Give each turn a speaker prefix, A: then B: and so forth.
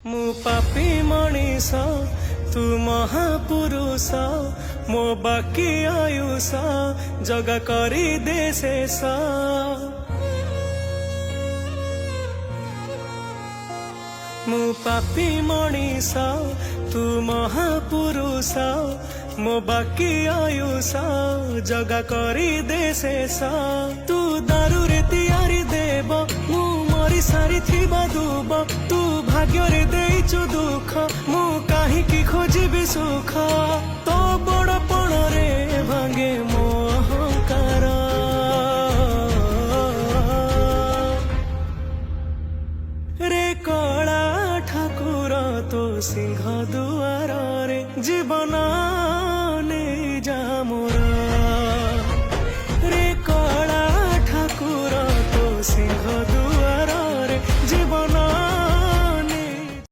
A: मु पापी मनीष तू महापुरुष मो बाकी आयुष जगा करी दे शेष। मु पापी मनीष तू महापुरुष मो बाकी आयुष जगा करी दे शेष। तू दारू रे तियारी देव मु मरी सारी थिबा दुब तू भाग्य रे देइचु दुख मु काहे की खोजिबी सुख। तो बड़पण रे भांगे मो अहंकार रे कला ठाकुर तो सिंह दुआर रे जीवन